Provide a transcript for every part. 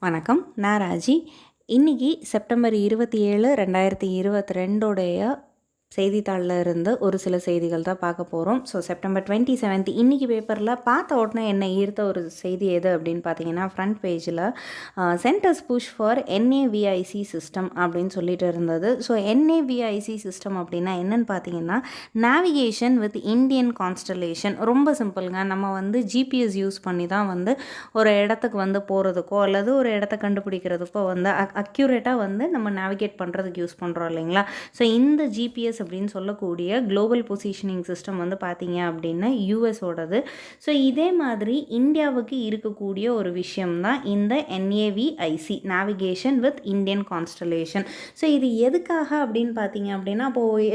வணக்கம், நான் ராஜி. இன்றைக்கி செப்டம்பர் 27, 2022 செய்தித்தாளில் இருந்து ஒரு சில செய்திகள் தான் பார்க்க போகிறோம். ஸோ செப்டம்பர் 27 இன்றைக்கி பேப்பரில் பார்த்த உடனே என்ன ஈர்த்த ஒரு செய்தி எது அப்படின்னு பார்த்தீங்கன்னா, ஃப்ரண்ட் பேஜில் centres push for NAVIC system அப்படின்னு சொல்லிட்டு இருந்தது. ஸோ NAVIC சிஸ்டம் அப்படின்னா என்னன்னு பார்த்தீங்கன்னா, நேவிகேஷன் வித் இந்தியன் கான்ஸ்டலேஷன். ரொம்ப சிம்பிளுங்க. நம்ம வந்து ஜிபிஎஸ் யூஸ் பண்ணி தான் ஒரு இடத்துக்கு போகிறதுக்கோ அல்லது ஒரு இடத்த கண்டுபிடிக்கிறதுக்கோ அக்யூரேட்டாக நம்ம நேவிகேட் பண்ணுறதுக்கு யூஸ் பண்ணுறோம் இல்லைங்களா. ஸோ இந்த ஜிபிஎஸ் அப்படின்னு சொல்லக்கூடிய குளோபல் பொசிஷனிங் சிஸ்டம் பார்த்தீங்க அப்படின்னா யூஎஸோடது. ஸோ இதே மாதிரி இந்தியாவுக்கு இருக்கக்கூடிய ஒரு விஷயம் தான் இந்த NAVIC, navigation with Indian constellation. So இது எதுக்காக அப்படின்னு பார்த்தீங்க அப்படின்னா, அப்போது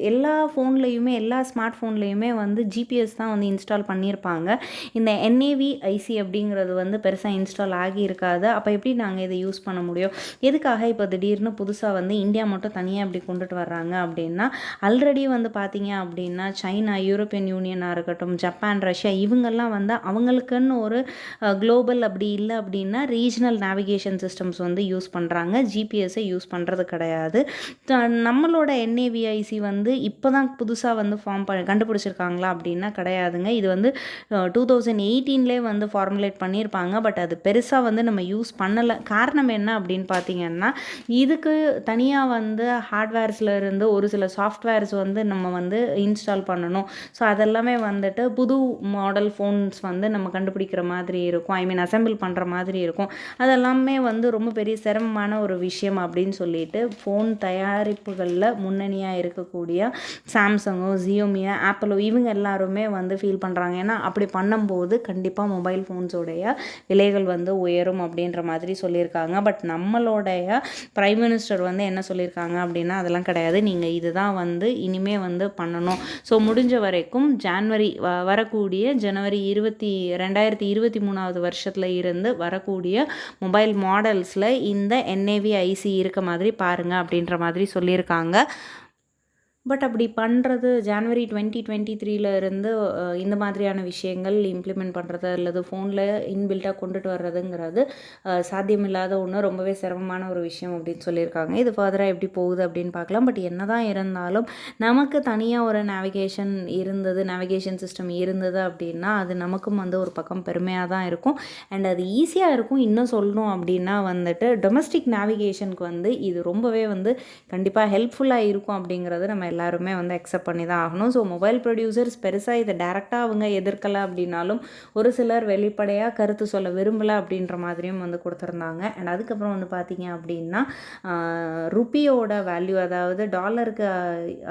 எல்லா ஃபோன்லேயுமே எல்லா ஸ்மார்ட் ஃபோன்லேயுமே ஜிபிஎஸ் தான் இன்ஸ்டால் பண்ணியிருப்பாங்க. இந்த NAVIC அப்படிங்கிறது பெருசாக இன்ஸ்டால் ஆகியிருக்காது. அப்போ எப்படி நாங்கள் இதை யூஸ் பண்ண முடியும்? எதுக்காக இப்போ திடீர்னு புதுசாக இந்தியா மட்டும் தனியாக எப்படி கொண்டுட்டு வர்றாங்க அப்படின்னா, ஆல்ரெடி பார்த்தீங்க அப்படின்னா சைனா, யூரோப்பியன் யூனியனாக இருக்கட்டும், ஜப்பான், ரஷ்யா இவங்கெல்லாம் அவங்களுக்குன்னு ஒரு குளோபல் அப்படி இல்லை அப்படின்னா ரீஜனல் நேவிகேஷன் சிஸ்டம்ஸ் யூஸ் பண்ணுறாங்க. ஜிபிஎஸ்ஸை யூஸ் பண்ணுறது கிடையாது. நம்மளோட NAVIC இப்போ தான் புதுசாக ஃபார்ம் கண்டுபிடிச்சிருக்காங்களா அப்படின்னா கிடையாதுங்க. இது 2018 ஃபார்முலேட் பண்ணியிருப்பாங்க. பட் அது பெருசாக நம்ம யூஸ் பண்ணலை. காரணம் என்ன அப்படின்னு பார்த்தீங்கன்னா, இதுக்கு தனியாக ஹார்ட்வேர்ஸில் இருந்து ஒரு சில சாஃப்ட்வேர்ஸ் நம்ம இன்ஸ்டால் பண்ணணும். ஸோ அதெல்லாமே புது மாடல் ஃபோன்ஸ் நம்ம கண்டுபிடிக்கிற மாதிரி இருக்கும். அசெம்பிள் பண்ணுற மாதிரி இருக்கும். அதெல்லாமே ரொம்ப பெரிய சிரமமான ஒரு விஷயம் அப்படின்னு சொல்லிட்டு ஃபோன் தயாரிப்புகளில் முன்னணியாக இருக்கக்கூடிய சாம்சங்கோ, ஜியோமியோ, ஆப்பிளோ இவங்க எல்லாருமே ஃபீல் பண்ணுறாங்க. ஏன்னா அப்படி பண்ணும்போது கண்டிப்பாக மொபைல் ஃபோன்ஸோடைய விலைகள் உயரும் அப்படின்ற மாதிரி சொல்லியிருக்காங்க. பட் நம்மளுடைய பிரைம் மினிஸ்டர் என்ன சொல்லியிருக்காங்க அப்படின்னா, அதெல்லாம் கிடையாது, நீங்கள் இதுதான் இனிமே பண்ணணும். ஸோ முடிஞ்ச வரைக்கும் வரக்கூடிய ஜனவரி 2023 வருஷத்தில் இருந்து வரக்கூடிய மொபைல் மாடல்ஸில் இந்த NAVIC இருக்க மாதிரி பாருங்கள் அப்படின்ற மாதிரி சொல்லியிருக்காங்க. பட் அப்படி பண்ணுறது ஜனவரி 2023 இருந்து இந்த மாதிரியான விஷயங்கள் இம்ப்ளிமெண்ட் பண்ணுறது அல்லது ஃபோனில் இன்பில்ட்டாக கொண்டுட்டு வர்றதுங்கிறது சாத்தியமில்லாத ஒன்று, ரொம்பவே சிரமமான ஒரு விஷயம் அப்படின்னு சொல்லியிருக்காங்க. இது ஃபர்தராக எப்படி போகுது அப்படின்னு பார்க்கலாம். பட் என்ன தான் இருந்தாலும் நமக்கு தனியாக ஒரு நேவிகேஷன் சிஸ்டம் இருந்தது அப்படின்னா அது நமக்கும் ஒரு பக்கம் பெருமையாக தான் இருக்கும். அண்ட் அது ஈஸியாக இருக்கும். இன்னும் சொல்லணும் அப்படின்னா டொமஸ்டிக் நேவிகேஷனுக்கு இது ரொம்பவே கண்டிப்பாக ஹெல்ப்ஃபுல்லாக இருக்கும் அப்படிங்கிறது நம்ம எல்லாருமே அக்செப்ட் பண்ணி தான் ஆகணும். ஸோ மொபைல் ப்ரொடியூசர்ஸ் பெருசாக இதை டேரெக்டாக அவங்க எதிர்க்கலை அப்படின்னாலும் ஒரு சிலர் வெளிப்படையாக கருத்து சொல்ல விரும்பலை அப்படின்ற மாதிரியும் கொடுத்துருந்தாங்க. அண்ட் அதுக்கப்புறம் பார்த்தீங்க அப்படின்னா ருப்பியோட வேல்யூ, அதாவது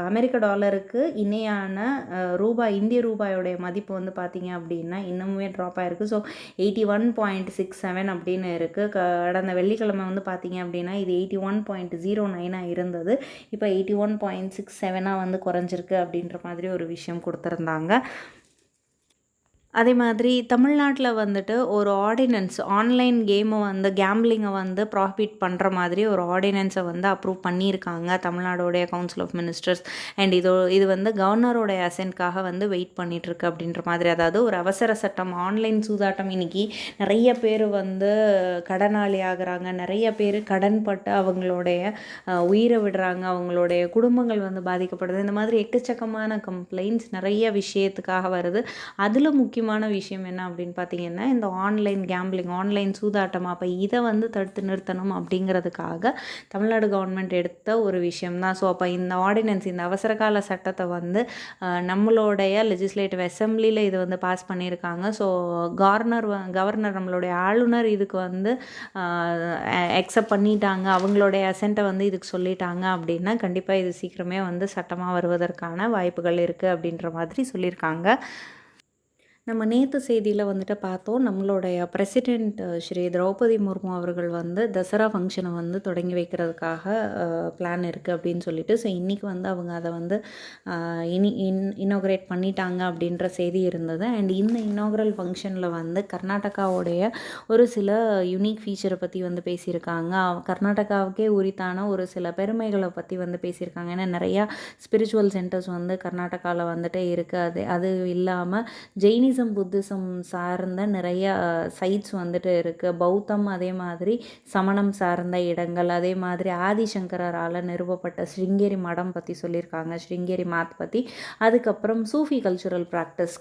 அமெரிக்க டாலருக்கு இணையான இந்திய ரூபாயோடைய மதிப்பு பார்த்தீங்க அப்படின்னா இன்னுமே ட்ராப் ஆகிருக்கு. ஸோ 81.67 அப்படின்னு இருக்குது. கடந்த வெள்ளிக்கிழமை பார்த்தீங்க அப்படின்னா இது 81.09 இருந்தது. இப்போ 81.67 குறைஞ்சிருக்கு அப்படின்ற மாதிரி ஒரு விஷயம் கொடுத்துருந்தாங்க. அதே மாதிரி தமிழ்நாட்டில் ஒரு ஆர்டினன்ஸ் ஆன்லைன் கேமை கேம்பிளிங்கை ப்ராஃபிட் பண்ணுற மாதிரி ஒரு ஆர்டினன்ஸை அப்ரூவ் பண்ணியிருக்காங்க தமிழ்நாடோடைய கவுன்சில் ஆஃப் மினிஸ்டர்ஸ். அண்ட் இது கவர்னரோடைய அசென்ட்காக வெயிட் பண்ணிகிட்ருக்கு அப்படின்ற மாதிரி. அதாவது ஒரு அவசர சட்டம், ஆன்லைன் சூதாட்டம். இன்றைக்கி நிறைய பேர் கடனாளி ஆகிறாங்க, நிறைய பேர் கடன்பட்டு அவங்களுடைய உயிரை விடுறாங்க, அவங்களுடைய குடும்பங்கள் பாதிக்கப்படுது. இந்த மாதிரி எக்கச்சக்கமான கம்ப்ளைண்ட்ஸ் நிறைய விஷயத்துக்காக வருது. அதில் முக்கியமான விஷயம் என்ன அப்படின்னு பார்த்தீங்கன்னா, இந்த ஆன்லைன் கேம்பிளிங், ஆன்லைன் சூதாட்டம். அப்போ இதை தடுத்து நிறுத்தணும் அப்படிங்கிறதுக்காக தமிழ்நாடு கவர்மெண்ட் எடுத்த ஒரு விஷயம் தான். ஸோ அப்போ இந்த ஆர்டினன்ஸ், இந்த அவசரகால சட்டத்தை நம்மளுடைய லெஜிஸ்லேட்டிவ் அசம்பிளியில் இது பாஸ் பண்ணியிருக்காங்க. ஸோ கவர்னர் நம்மளுடைய ஆளுநர் இதுக்கு அக்செப்ட் பண்ணிட்டாங்க, அவங்களுடைய அசென்ட்டை இதுக்கு சொல்லிட்டாங்க அப்படின்னா கண்டிப்பாக இது சீக்கிரமே சட்டமாக வருவதற்கான வாய்ப்புகள் இருக்குது அப்படின்ற மாதிரி சொல்லியிருக்காங்க. நம்ம நேற்று செய்தியில் பார்த்தோம், நம்மளுடைய பிரசிடெண்ட் ஸ்ரீ திரௌபதி முர்மு அவர்கள் தசரா ஃபங்க்ஷனை தொடங்கி வைக்கிறதுக்காக பிளான் இருக்குது அப்படின்னு சொல்லிட்டு. ஸோ இன்றைக்கி அவங்க அதை இனாக்ரேட் பண்ணிட்டாங்க அப்படின்ற செய்தி இருந்தது. அண்ட் இந்த இனாக்ரல் ஃபங்க்ஷனில் கர்நாடகாவுடைய ஒரு சில யுனிக் ஃபீச்சரை பற்றி பேசியிருக்காங்க. கர்நாடகாவுக்கே உரித்தான ஒரு சில பெருமைகளை பற்றி பேசியிருக்காங்க. ஏன்னா நிறையா ஸ்பிரிச்சுவல் சென்டர்ஸ் கர்நாடகாவில் இருக்குது. அது இல்லாமல் ஜெயினிஸ் ஜெயினிசம் புத்திசம் சார்ந்த நிறைய சைட்ஸ் வந்துட்டு இருக்குது. பௌத்தம் அதே மாதிரி சமணம் சார்ந்த இடங்கள், அதே மாதிரி ஆதிசங்கரால் நிறுவப்பட்ட ஸ்ருங்கேரி மடம் பற்றி சொல்லியிருக்காங்க, ஸ்ருங்கேரி மாத் பற்றி. அதுக்கப்புறம் சூஃபி கல்ச்சுரல் ப்ராக்டிஸ்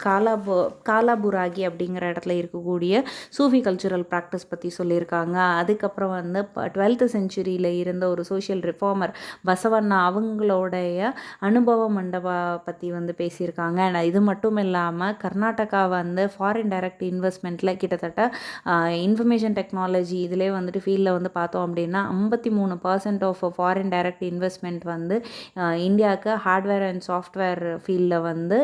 காலாபுராகி அப்படிங்கிற இடத்துல இருக்கக்கூடிய சூஃபி கல்ச்சுரல் ப்ராக்டிஸ் பற்றி சொல்லியிருக்காங்க. அதுக்கப்புறம் வந்து 12th செஞ்சுரியில் இருந்த ஒரு சோஷியல் ரிஃபார்மர் பசவண்ணா அவங்களுடைய அனுபவ மண்டபா பற்றி வந்து பேசியிருக்காங்க. இது மட்டும் இல்லாமல் கர்நாடகா வந்து ஃபாரின் டைரக்ட் இன்வெஸ்ட்மெண்ட்டில் கிட்டத்தட்ட இன்ஃபர்மேஷன் டெக்னாலஜி இதிலே வந்துட்டு ஃபீல்டில் வந்து பார்த்தோம் அப்படின்னா 53% ஆஃப் ஃபாரின் டைரக்ட் இன்வெஸ்ட்மெண்ட் வந்து இந்தியாவுக்கு ஹார்ட்வேர் அண்ட் சாஃப்ட்வேர் ஃபீல்டில் வந்து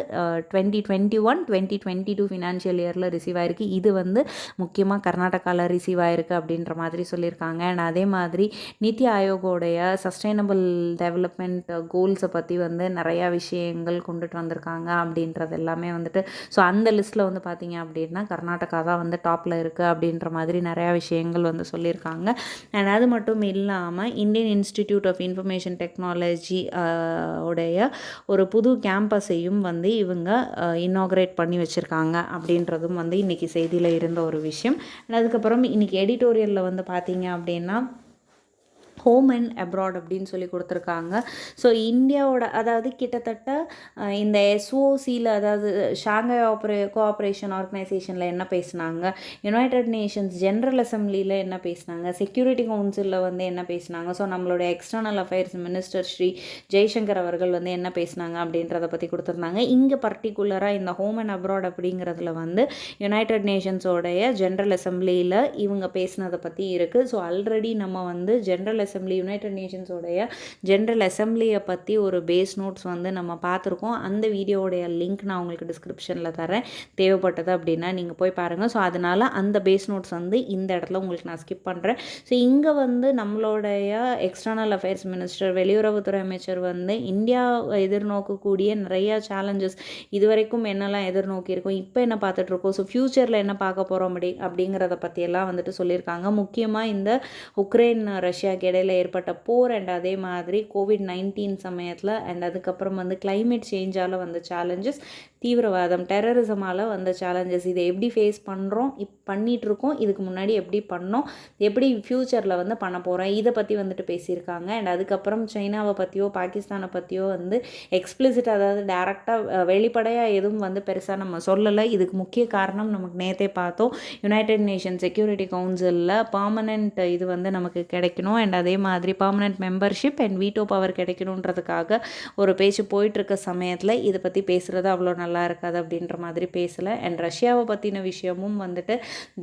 2021-2022 ஃபினான்ஷியல் இயரில் ரிசீவ் ஆகிருக்கு. இது வந்து முக்கியமாக கர்நாடகாவில் ரிசீவ் ஆகிருக்கு அப்படின்ற மாதிரி சொல்லியிருக்காங்க. அண்ட் அதே மாதிரி நித்தி ஆயோகோடைய சஸ்டைனபிள் டெவலப்மெண்ட் கோல்ஸை பற்றி வந்து நிறையா விஷயங்கள் கொண்டுட்டு வந்திருக்காங்க அப்படின்றது எல்லாமே வந்துட்டு ஸோ அந்த லிஸ்ட்டில் வந்து பார்த்திங்க அப்படின்னா கர்நாடகா தான் வந்து டாப்பில் இருக்குது அப்படின்ற மாதிரி நிறையா விஷயங்கள் வந்து சொல்லியிருக்காங்க. அண்ட் அது மட்டும் இல்லாமல் Indian Institute of Information Technology உடைய ஒரு புது கேம்பஸையும் வந்து இவங்க இன்னாக்ரேட் பண்ணி வச்சுருக்காங்க அப்படின்றதும் வந்து இன்றைக்கி செய்தியில் இருந்த ஒரு விஷயம். அதுக்கப்புறம் இன்றைக்கி எடிட்டோரியலில் வந்து பார்த்திங்க அப்படின்னா ஹோம் அண்ட் அப்ராட் அப்படின்னு சொல்லி கொடுத்துருக்காங்க. ஸோ இந்தியாவோட அதாவது கிட்டத்தட்ட இந்த எஸ்ஓசியில் அதாவது ஷாங்காய் கோஆப்ரேஷன் ஆர்கனைசேஷனில் என்ன பேசினாங்க, யுனைடெட் நேஷன்ஸ் ஜென்ரல் அசம்பிளியில் என்ன பேசினாங்க, செக்யூரிட்டி கவுன்சிலில் வந்து என்ன பேசினாங்க, ஸோ நம்மளுடைய external affairs minister Shri Jaishankar அவர்கள் வந்து என்ன பேசினாங்க அப்படின்றத பற்றி கொடுத்துருந்தாங்க. இங்கே பர்டிகுலராக இந்த ஹோம் அண்ட் அப்ராட் அப்படிங்கிறதுல வந்து யுனைடெட் நேஷன்ஸோடைய ஜென்ரல் அசம்பிளியில் இவங்க பேசினதை பற்றி இருக்குது. ஸோ ஆல்ரெடி நம்ம வந்து ஜென்ரல் அசம்பிளி யுனைடெட் நேஷன்ஸோடைய ஜென்ரல் அசம்பிளியை பற்றி ஒரு பேஸ் நோட்ஸ் வந்து நம்ம பார்த்துருக்கோம். அந்த வீடியோடைய லிங்க் நான் உங்களுக்கு டிஸ்கிரிப்ஷனில் தரேன், தேவைப்பட்டது அப்படின்னா நீங்கள் போய் பாருங்கள். ஸோ அதனால் அந்த பேஸ் நோட்ஸ் வந்து இந்த இடத்துல உங்களுக்கு நான் ஸ்கிப் பண்ணுறேன். ஸோ இங்கே வந்து நம்மளுடைய எக்ஸ்டர்னல் அஃபேர்ஸ் மினிஸ்டர் வெளியுறவுத்துறை அமைச்சர் வந்து இந்தியா எதிர்நோக்கக்கூடிய நிறையா சேலஞ்சஸ் இதுவரைக்கும் என்னெல்லாம் எதிர்நோக்கியிருக்கோம், இப்போ என்ன பார்த்துட்ருக்கோம், ஸோ ஃப்யூச்சரில் என்ன பார்க்க போகிறோம் அப்படிங்கிறத பற்றியெல்லாம் வந்துட்டு சொல்லியிருக்காங்க. முக்கியமாக இந்த உக்ரைன் ரஷ்யாவுக்கு இடையில் ஏற்பட்ட போர் அண்ட் அதே மாதிரி COVID-19 சமயத்தில் அண்ட் அதுக்கப்புறம் வந்து கிளைமேட் சேஞ்சால் வந்த சேலஞ்சஸ், தீவிரவாதம் டெரரிசமால் வந்த சேலஞ்சஸ், இதை எப்படி ஃபேஸ் பண்ணுறோம், பண்ணிகிட்ருக்கோம், இதுக்கு முன்னாடி எப்படி பண்ணோம், எப்படி ஃப்யூச்சரில் வந்து பண்ண போகிறோம், இதை பற்றி வந்துட்டு பேசியிருக்காங்க. அண்ட் அதுக்கப்புறம் சைனாவை பற்றியோ பாகிஸ்தானை பற்றியோ வந்து எக்ஸ்பிளிசிட் அதாவது டேரெக்டாக வெளிப்படையாக எதுவும் வந்து பெருசாக நம்ம சொல்லலை. இதுக்கு முக்கிய காரணம் நமக்கு நேற்றே பார்த்தோம், யுனைடெட் நேஷன் செக்யூரிட்டி கவுன்சிலில் பர்மனெண்ட் இது வந்து நமக்கு கிடைக்கணும் அண்ட் அதே மாதிரி permanent membership and veto power கிடைக்கணுன்றதுக்காக ஒரு பேச்சு போயிட்டுருக்க சமயத்தில் இதை பற்றி பேசுகிறது அவ்வளோ நல்லா இருக்காது அப்படின்ற மாதிரி பேசலை. அண்ட் ரஷ்யாவை பற்றின விஷயமும் வந்துட்டு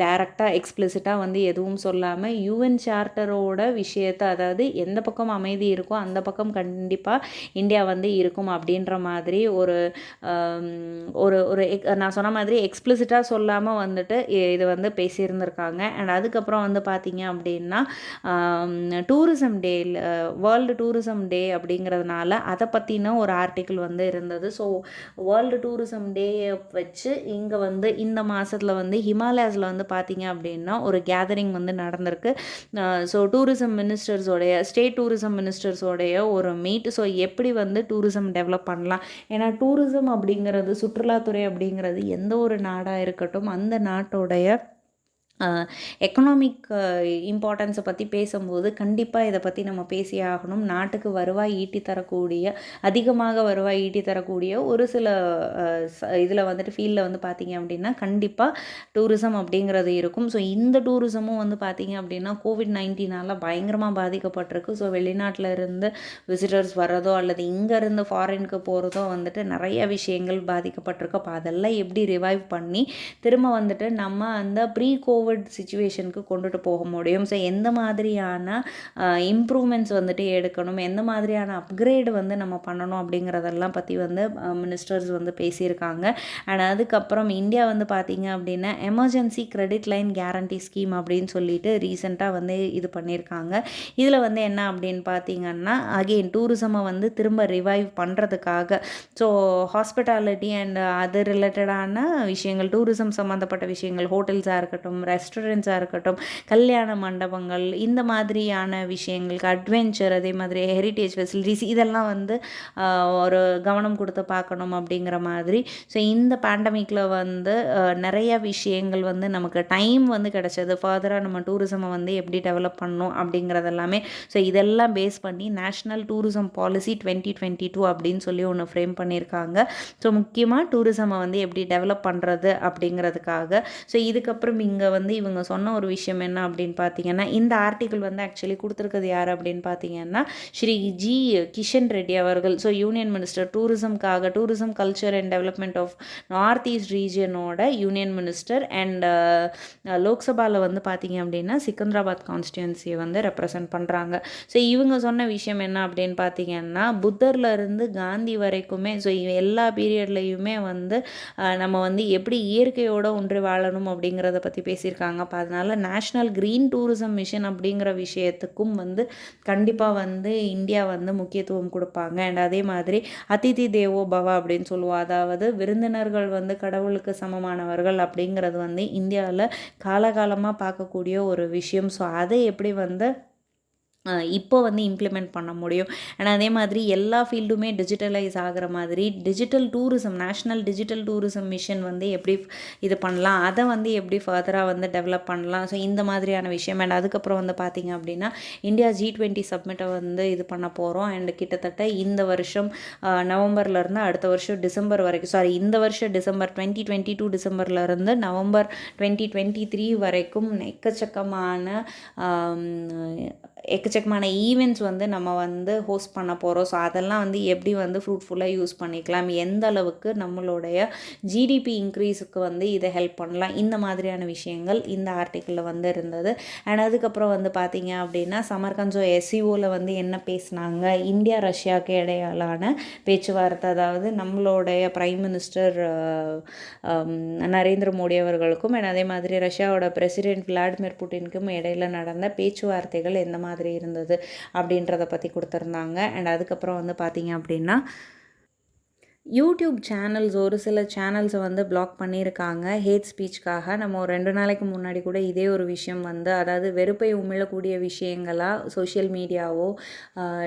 டைரெக்டாக எக்ஸ்பிளிசிட்டாக வந்து எதுவும் சொல்லாமல் UN சார்ட்டரோட விஷயத்தை அதாவது எந்த பக்கம் அமைதி இருக்கோ அந்த பக்கம் கண்டிப்பாக இந்தியா வந்து இருக்கும் அப்படின்ற மாதிரி ஒரு நான் சொன்ன மாதிரி எக்ஸ்பிளிசிட்டாக சொல்லாமல் வந்துட்டு இது வந்து பேசியிருந்திருக்காங்க. அண்ட் அதுக்கப்புறம் வந்து பார்த்திங்க அப்படின்னா டூரிசம் டே வேர்ல்டு டூரிசம் டே அப்படிங்கிறதுனால அதை பற்றின ஒரு ஆர்டிக்கிள் வந்து இருந்தது. ஸோ வேர்ல்டு டூரிசம் டேயை வச்சு இங்கே வந்து இந்த மாதத்தில் வந்து ஹிமாலயாஸில் வந்து பார்த்திங்க அப்படின்னா ஒரு கேதரிங் வந்து நடந்திருக்கு. ஸோ டூரிசம் மினிஸ்டர்ஸோடைய ஸ்டேட் டூரிசம் மினிஸ்டர்ஸோடைய ஒரு மீட். ஸோ எப்படி வந்து டூரிசம் டெவலப் பண்ணலாம், ஏன்னா டூரிசம் அப்படிங்கிறது சுற்றுலாத்துறை அப்படிங்கிறது எந்த ஒரு நாடாக இருக்கட்டும் அந்த நாட்டோடைய எக்கனாமிக் இம்பார்ட்டன்ஸை பற்றி பேசும்போது கண்டிப்பாக இதை பற்றி நம்ம பேசி ஆகணும். நாட்டுக்கு வருவாய் ஈட்டி தரக்கூடிய அதிகமாக வருவாய் ஈட்டி தரக்கூடிய ஒரு சில இதில் வந்துட்டு ஃபீல்டில் வந்து பார்த்திங்க அப்படின்னா கண்டிப்பாக டூரிசம் அப்படிங்கிறது இருக்கும். ஸோ இந்த டூரிசமும் வந்து பார்த்திங்க அப்படின்னா COVID-19 பயங்கரமாக பாதிக்கப்பட்டிருக்கு. ஸோ வெளிநாட்டில் இருந்து விசிட்டர்ஸ் வர்றதோ அல்லது இங்கேருந்து ஃபாரினுக்கு போகிறதோ வந்துட்டு நிறைய விஷயங்கள் பாதிக்கப்பட்டிருக்கு. அப்போ அதெல்லாம் எப்படி ரிவைவ் பண்ணி திரும்ப வந்துட்டு நம்ம அந்த கோவிட் சிச்சுவேஷனுக்கு கொண்டுட்டு போக முடியும். ஸோ எந்த மாதிரியான இம்ப்ரூவ்மெண்ட்ஸ் வந்துட்டு எடுக்கணும், எந்த மாதிரியான அப்கிரேடு வந்து நம்ம பண்ணணும் அப்படிங்கிறதெல்லாம் பற்றி வந்து மினிஸ்டர்ஸ் வந்து பேசியிருக்காங்க. அண்ட் அதுக்கப்புறம் இந்தியா வந்து பார்த்திங்க அப்படின்னா emergency credit line guarantee scheme அப்படின்னு சொல்லிட்டு ரீசெண்டாக வந்து இது பண்ணியிருக்காங்க. இதில் வந்து என்ன அப்படின்னு பார்த்திங்கன்னா அகெயின் டூரிசமை வந்து திரும்ப ரிவைவ் பண்ணுறதுக்காக ஸோ ஹாஸ்பிட்டாலிட்டி அண்ட் அது ரிலேட்டடான விஷயங்கள் டூரிசம் சம்மந்தப்பட்ட விஷயங்கள் ஹோட்டல்ஸாக இருக்கட்டும் ரெஸ்டாரண்ட்ஸாக இருக்கட்டும், கல்யாண மண்டபங்கள், இந்த மாதிரியான விஷயங்களுக்கு அட்வென்ச்சர், அதே மாதிரி ஹெரிட்டேஜ் ஃபெசிலிட்டிஸ் இதெல்லாம் வந்து ஒரு கவனம் கொடுத்து பார்க்கணும் அப்படிங்கிற மாதிரி. ஸோ இந்த பேண்டமிக்கில் வந்து நிறைய விஷயங்கள் வந்து நமக்கு டைம் வந்து கிடச்சது. ஃபர்தராக நம்ம டூரிசமை வந்து எப்படி டெவலப் பண்ணணும் அப்படிங்கிறதெல்லாமே. ஸோ இதெல்லாம் பேஸ் பண்ணி நேஷ்னல் டூரிசம் பாலிசி 2022 அப்படின்னு சொல்லி ஒன்று ஃப்ரேம் பண்ணியிருக்காங்க. ஸோ முக்கியமாக டூரிசமை வந்து எப்படி டெவலப் பண்ணுறது அப்படிங்கிறதுக்காக. ஸோ இதுக்கப்புறம் இங்கே வந்து இவங்க சொன்ன ஒரு விஷயம் என்ன அப்படின்னு பார்த்தீங்கன்னா, இந்த ஆர்டிக்கிள் வந்து ஆக்சுவலி கொடுத்துருக்கிறது யார் அப்படின்னு பார்த்தீங்கன்னா ஸ்ரீ ஜி கிஷன் ரெட்டி அவர்கள். ஸோ யூனியன் மினிஸ்டர் டூரிசம்காக, tourism culture and development of north east ரீஜியனோட யூனியன் மினிஸ்டர். அண்ட் லோக்சபாவில் வந்து பார்த்தீங்க அப்படின்னா சிக்கந்தராபாத் கான்ஸ்டியூன்சியை வந்து ரெப்ரசன்ட் பண்ணுறாங்க. ஸோ இவங்க சொன்ன விஷயம் என்ன அப்படின்னு பார்த்தீங்கன்னா, புத்தர்லேருந்து காந்தி வரைக்குமே, ஸோ எல்லா பீரியட்லேயுமே வந்து நம்ம வந்து எப்படி இயற்கையோடு ஒன்றி வாழணும் அப்படிங்கிறத பற்றி பேசியிருக்காங்க. அப்போ அதனால் நேஷ்னல் க்ரீன் டூரிசம் மிஷன் அப்படிங்கிற விஷயத்துக்கும் வந்து கண்டிப்பாக வந்து இந்தியா வந்து முக்கியத்துவம் கொடுப்பாங்க. அண்ட் அதே மாதிரி அதிதி தேவோ பவ அப்படின்னு சொல்லுவோம், அதாவது விருந்தினர்கள் வந்து கடவுளுக்கு சமமானவர்கள் அப்படிங்கிறது வந்து இந்தியாவில் காலகாலமாக பார்க்கக்கூடிய ஒரு விஷயம். ஸோ அதை எப்படி வந்து இப்போ வந்து இம்ப்ளிமெண்ட் பண்ண முடியும். அண்ட் அதே மாதிரி எல்லா ஃபீல்டுமே டிஜிட்டலைஸ் ஆகிற மாதிரி digital tourism, national digital tourism mission வந்து எப்படி இது பண்ணலாம், அதை வந்து எப்படி ஃபர்தராக வந்து டெவலப் பண்ணலாம். ஸோ இந்த மாதிரியான விஷயம். அண்ட் அதுக்கப்புறம் வந்து பார்த்திங்க அப்படின்னா இந்தியா G20 சப்மிட்டை வந்து இது பண்ண போகிறோம். அண்ட் கிட்டத்தட்ட இந்த வருஷம் நவம்பர்லேருந்து அடுத்த வருஷம் டிசம்பர் வரைக்கும், இந்த வருஷம் டிசம்பர் 2022 டிசம்பர்லேருந்து நவம்பர் 2023 வரைக்கும் எக்கச்சக்கமான ஈவெண்ட்ஸ் வந்து நம்ம வந்து ஹோஸ்ட் பண்ண போகிறோம். ஸோ அதெல்லாம் வந்து எப்படி வந்து ஃப்ரூட்ஃபுல்லாக யூஸ் பண்ணிக்கலாம், எந்த அளவுக்கு நம்மளுடைய ஜிடிபி இன்க்ரீஸுக்கு வந்து இதை ஹெல்ப் பண்ணலாம், இந்த மாதிரியான விஷயங்கள் இந்த ஆர்டிக்கிளில் வந்து இருந்தது. அண்ட் அதுக்கப்புறம் வந்து பார்த்திங்க அப்படின்னா சமர்கஞ்சோ SCOவில் வந்து என்ன பேசினாங்க, இந்தியா ரஷ்யாவுக்கு இடையிலான பேச்சுவார்த்தை, அதாவது நம்மளுடைய பிரைம் மினிஸ்டர் நரேந்திர மோடி அவர்களுக்கும் அண்ட் அதே மாதிரி ரஷ்யாவோட பிரசிடென்ட் விளாடிமிர் புட்டினுக்கும் இடையில் நடந்த பேச்சுவார்த்தைகள் எந்த மாதிரி இருந்தது அப்படின்றத பற்றி கொடுத்துருந்தாங்க. அண்ட் அதுக்கப்புறம் வந்து பார்த்தீங்க அப்படின்னா யூடியூப் சேனல்ஸ், ஒரு சில சேனல்ஸை வந்து பிளாக் பண்ணியிருக்காங்க ஹேட் ஸ்பீச்சுக்காக. நம்ம ஒரு 2 நாளைக்கு முன்னாடி கூட இதே ஒரு விஷயம் வந்து, அதாவது வெறுப்பை உமிழக்கூடிய விஷயங்களாக சோஷியல் மீடியாவோ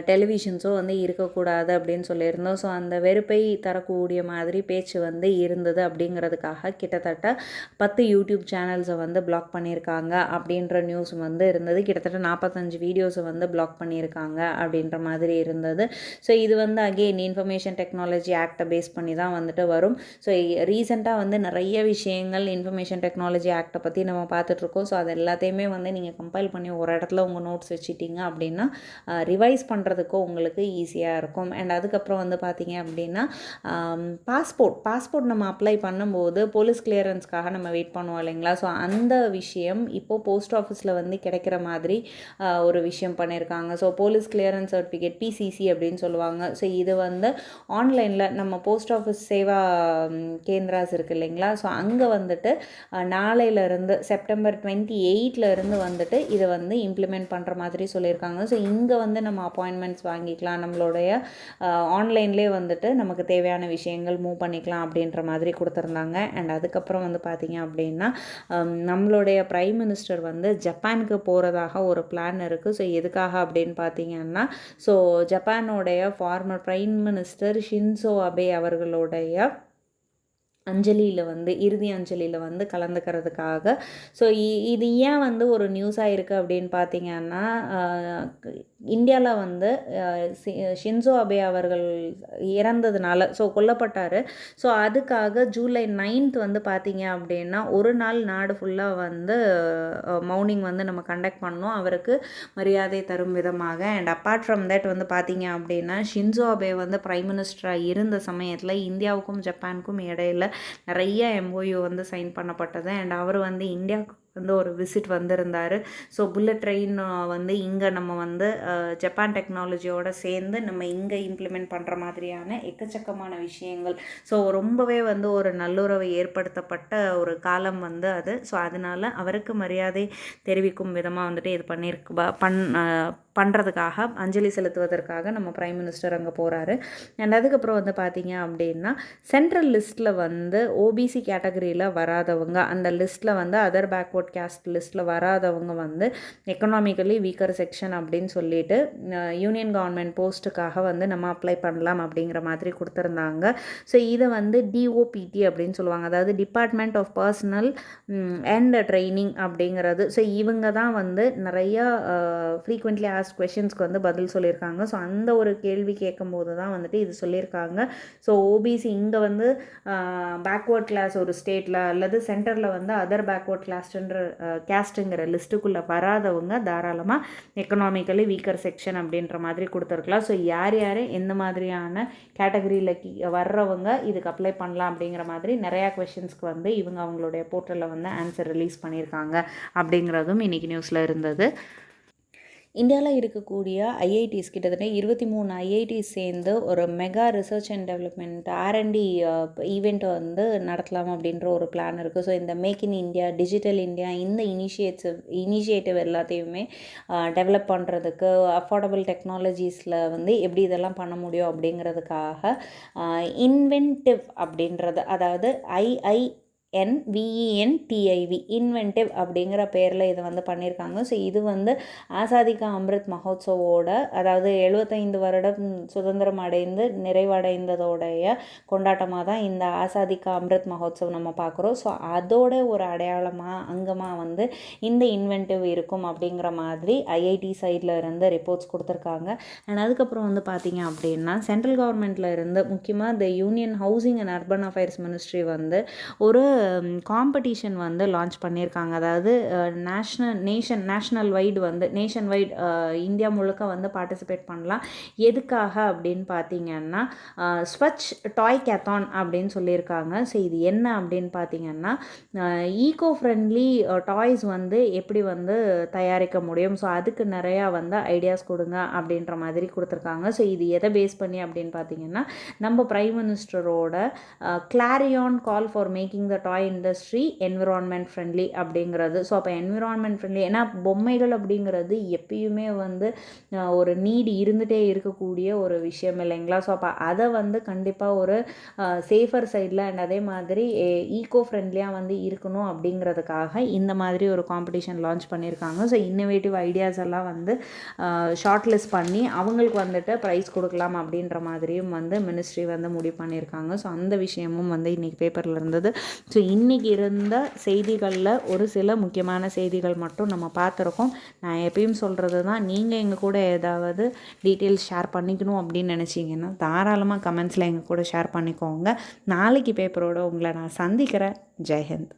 டெலிவிஷன்ஸோ வந்து இருக்கக்கூடாது அப்படின்னு சொல்லியிருந்தோம். ஸோ அந்த வெறுப்பை தரக்கூடிய மாதிரி பேச்சு வந்து இருந்தது அப்படிங்கிறதுக்காக கிட்டத்தட்ட 10 யூடியூப் சேனல்ஸை வந்து பிளாக் பண்ணியிருக்காங்க அப்படின்ற நியூஸ் வந்து இருந்தது. கிட்டத்தட்ட 45 வீடியோஸை வந்து பிளாக் பண்ணியிருக்காங்க அப்படின்ற மாதிரி இருந்தது. ஸோ இது வந்து அகெயின் இன்ஃபர்மேஷன் டெக்னாலஜி ஆக்டை பேஸ் பண்ணி தான் வந்துட்டு வரும். ஸோ ரீசெண்டாக வந்து நிறைய விஷயங்கள் இன்ஃபர்மேஷன் டெக்னாலஜி ஆக்டை பற்றி நம்ம பார்த்துட்ருக்கோம். ஸோ அது எல்லாத்தையுமே வந்து நீங்கள் கம்பைல் பண்ணி ஒரு இடத்துல உங்கள் நோட்ஸ் வச்சுட்டிங்க அப்படின்னா ரிவைஸ் பண்ணுறதுக்கும் உங்களுக்கு ஈஸியாக இருக்கும். அண்ட் அதுக்கப்புறம் வந்து பார்த்திங்க அப்படின்னா பாஸ்போர்ட் நம்ம அப்ளை பண்ணும்போது போலீஸ் கிளியரன்ஸ்க்காக நம்ம வெயிட் பண்ணுவோம் இல்லைங்களா. ஸோ அந்த விஷயம் இப்போது போஸ்ட் ஆஃபீஸில் வந்து கிடைக்கிற மாதிரி ஒரு விஷயம் பண்ணியிருக்காங்க. So police clearance certificate PCC அப்படின்னு சொல்லுவாங்க. ஸோ இது வந்து ஆன்லைனில் நம்ம போஸ்ட் ஆஃபீஸ் சேவா கேந்திராஸ் இருக்குது இல்லைங்களா. ஸோ அங்கே வந்துட்டு நாளையிலேருந்து செப்டம்பர் 28 வந்துட்டு இதை வந்து இம்ப்ளிமெண்ட் பண்ணுற மாதிரி சொல்லியிருக்காங்க. ஸோ இங்கே வந்து நம்ம அப்பாயின்மெண்ட்ஸ் வாங்கிக்கலாம், நம்மளுடைய ஆன்லைன்லேயே வந்துட்டு நமக்கு தேவையான விஷயங்கள் மூவ் பண்ணிக்கலாம் அப்படின்ற மாதிரி கொடுத்துருந்தாங்க. அண்ட் அதுக்கப்புறம் வந்து பார்த்திங்க அப்படின்னா நம்மளுடைய பிரைம் மினிஸ்டர் வந்து ஜப்பானுக்கு போகிறதாக ஒரு பிளான் இருக்குது. ஸோ எதுக்காக அப்படின்னு பார்த்தீங்கன்னா, ஸோ ஜப்பானோடைய former prime minister Shinzo Abe அவர்களுடைய அஞ்சலியில் வந்து இறுதி அஞ்சலியில் வந்து கலந்துக்கிறதுக்காக. ஸோ இது ஏன் வந்து ஒரு நியூஸாக இருக்குது அப்படின்னு பார்த்தீங்கன்னா, இந்தியாவில் வந்து ஷின்சோ அபே அவர்கள் இறந்ததுனால, ஸோ கொல்லப்பட்டார். ஸோ அதுக்காக ஜூலை 9 வந்து பார்த்திங்க அப்படின்னா ஒரு நாள் நாடு ஃபுல்லாக வந்து மௌனிங் வந்து நம்ம கண்டக்ட் பண்ணோம் அவருக்கு மரியாதை தரும் விதமாக. அண்ட் அப்பார்ட் ஃப்ரம் தட் வந்து பார்த்திங்க அப்படின்னா ஷின்சோ அபே வந்து பிரைம் மினிஸ்டராக இருந்த சமயத்தில் இந்தியாவுக்கும் ஜப்பானுக்கும் இடையில் நிறைய MOU வந்து சைன் பண்ணப்பட்டது. அண்ட் அவர் வந்து இந்தியாவுக்கு வந்து ஒரு விசிட் வந்திருந்தார். ஸோ புல்லட் ட்ரெயின் வந்து இங்கே நம்ம வந்து ஜப்பான் டெக்னாலஜியோடு சேர்ந்து நம்ம இங்கே இம்ப்ளிமெண்ட் பண்ணுற மாதிரியான எக்கச்சக்கமான விஷயங்கள். ஸோ ரொம்பவே வந்து ஒரு நல்லுறவை ஏற்படுத்தப்பட்ட ஒரு காலம் வந்து அது. ஸோ அதனால் அவருக்கு மரியாதை தெரிவிக்கும் விதமாக வந்துட்டு இது பண்ணுறதுக்காக அஞ்சலி செலுத்துவதற்காக நம்ம பிரைம் மினிஸ்டர் அங்கே போகிறாரு. அண்ட் அதுக்கப்புறம் வந்து பார்த்திங்க அப்படின்னா சென்ட்ரல் லிஸ்ட்டில் வந்து OBC கேட்டகரியில் வராதவங்க, அந்த லிஸ்ட்டில் வந்து அதர் பேக்வர்ட் பேக்வர்ட் கேஸ்ட் லிஸ்ட்டில் வராதவங்க வந்து எக்கனாமிக்கலி வீக்கர் செக்ஷன் அப்படின்னு சொல்லிட்டு யூனியன் கவர்மெண்ட் போஸ்ட்டுக்காக வந்து நம்ம அப்ளை பண்ணலாம் அப்படிங்கிற மாதிரி கொடுத்துருந்தாங்க. ஸோ இதை வந்து டிஓபிடி அப்படின்னு சொல்லுவாங்க, அதாவது department of personnel and training அப்படிங்கிறது. ஸோ இவங்க தான் வந்து நிறையா ஃப்ரீக்வெண்ட்லி ஆஸ்க் கொஷின்ஸ்க்கு வந்து பதில் சொல்லியிருக்காங்க. ஸோ அந்த ஒரு கேள்வி கேட்கும்போது தான் வந்துட்டு இது சொல்லியிருக்காங்க. ஸோ ஓபிசி இங்கே வந்து பேக்வர்ட் கிளாஸ் ஒரு ஸ்டேட்டில் அல்லது சென்டரில் வந்து அதர் பேக்வர்ட் கேஸ்ட்டுங்கிற லிஸ்ட்டுக்குள்ளே வராதவங்க தாராளமாக எக்கனாமிக்கலி வீக்கர் செக்ஷன் அப்படின்ற மாதிரி கொடுத்துருக்கலாம். ஸோ யார் யார் எந்த மாதிரியான கேட்டகரியில் வர்றவங்க இதுக்கு அப்ளை பண்ணலாம் அப்படிங்கிற மாதிரி நிறையா கொஷின்ஸ்க்கு வந்து இவங்க அவங்களுடைய போர்ட்டலில் வந்து ஆன்சர் ரிலீஸ் பண்ணியிருக்காங்க அப்படிங்கிறதும் இன்றைக்கி நியூஸில் இருந்தது. இந்தியாவில் இருக்கக்கூடிய ஐஐடிஸ் கிட்டத்தட்ட 23 ஐஐடிஸ் சேர்ந்து ஒரு mega research and development R&D event வந்து நடத்தலாம் அப்படின்ற ஒரு பிளான் இருக்குது. ஸோ இந்த make in India, digital India, இந்த இனிஷியேட்டிவ் எல்லாத்தையுமே டெவலப் பண்ணுறதுக்கு அஃபோர்டபுள் டெக்னாலஜிஸில் வந்து எப்படி இதெல்லாம் பண்ண முடியும் அப்படிங்கிறதுக்காக இன்வென்டிவ் அப்படின்றது, அதாவது NVENTIV இன்வென்டிவ் அப்படிங்கிற பேரில் இதை வந்து பண்ணியிருக்காங்க. ஸோ இது வந்து ஆசாதி கா அம்ரித் மஹோத்சவோட, அதாவது 75 வருடம் சுதந்திரம் அடைந்து நிறைவடைந்ததோடைய கொண்டாட்டமாக தான் இந்த ஆசாதி கா அம்ரித் மஹோத்சவ் நம்ம பார்க்குறோம். ஸோ அதோட ஒரு அங்கமாக வந்து இந்த இன்வென்டிவ் இருக்கும் அப்படிங்கிற மாதிரி ஐஐடி சைடில் இருந்து ரிப்போர்ட்ஸ் கொடுத்துருக்காங்க. அண்ட் அதுக்கப்புறம் வந்து பார்த்திங்க அப்படின்னா சென்ட்ரல் கவர்மெண்ட்டில் இருந்து முக்கியமாக இந்த union housing and urban affairs ministry வந்து ஒரு காம்படிஷன் வந்து லான்ச் பண்ணியிருக்காங்க. அதாவது நேஷனல் வைட் இந்தியா முழுக்க வந்து பார்ட்டிசிபேட் பண்ணலாம். எதுக்காக அப்படின்னு பார்த்தீங்கன்னா ஸ்வச் டாய் கேத்தான் அப்படின்னு சொல்லியிருக்காங்க. ஸோ இது என்ன அப்படின்னு பார்த்தீங்கன்னா ஈகோ ஃப்ரெண்ட்லி டாய்ஸ் வந்து எப்படி வந்து தயாரிக்க முடியும், ஸோ அதுக்கு நிறையா வந்து ஐடியாஸ் கொடுங்க அப்படின்ற மாதிரி கொடுத்துருக்காங்க. ஸோ இது எதை பேஸ் பண்ணி அப்படின்னு பார்த்தீங்கன்னா நம்ம பிரைம் மினிஸ்டரோட clarion call for making the toy industry environment friendly அப்படிங்கிறது. ஸோ அப்போ என்விரான்மெண்ட் ஃப்ரெண்ட்லி, ஏன்னா பொம்மைகள் அப்படிங்கிறது எப்பயுமே வந்து ஒரு நீடு இருந்துகிட்டே இருக்கக்கூடிய ஒரு விஷயம் இல்லைங்களா. ஸோ அப்போ அதை வந்து கண்டிப்பாக ஒரு சேஃபர் சைடில் அண்ட் அதே மாதிரி ஈகோ ஃப்ரெண்ட்லியாக வந்து இருக்கணும் அப்படிங்கிறதுக்காக இந்த மாதிரி ஒரு காம்படிஷன் லான்ச் பண்ணியிருக்காங்க. ஸோ இன்னோவேட்டிவ் ஐடியாஸ் எல்லாம் வந்து ஷார்ட் லிஸ்ட் பண்ணி அவங்களுக்கு வந்துட்டு ப்ரைஸ் கொடுக்கலாம் அப்படின்ற மாதிரியும் வந்து மினிஸ்ட்ரி வந்து முடிவு பண்ணியிருக்காங்க. ஸோ அந்த விஷயமும் வந்து இன்றைக்கி பேப்பரில் இருந்தது. ஸோ இன்றைக்கி இருந்த செய்திகளில் ஒரு சில முக்கியமான செய்திகள் மட்டும் நம்ம பார்த்துருக்கோம். நான் எப்பயும் சொல்கிறது தான், நீங்கள் எங்கள் கூட ஏதாவது டீட்டெயில்ஸ் ஷேர் பண்ணிக்கணும் அப்படின்னு நினச்சிங்கன்னா தாராளமாக கமெண்ட்ஸில் எங்கள் கூட ஷேர் பண்ணிக்கோங்க. நாளைக்கு பேப்பரோடு உங்களை நான் சந்திக்கிறேன். ஜெய்ஹிந்த்.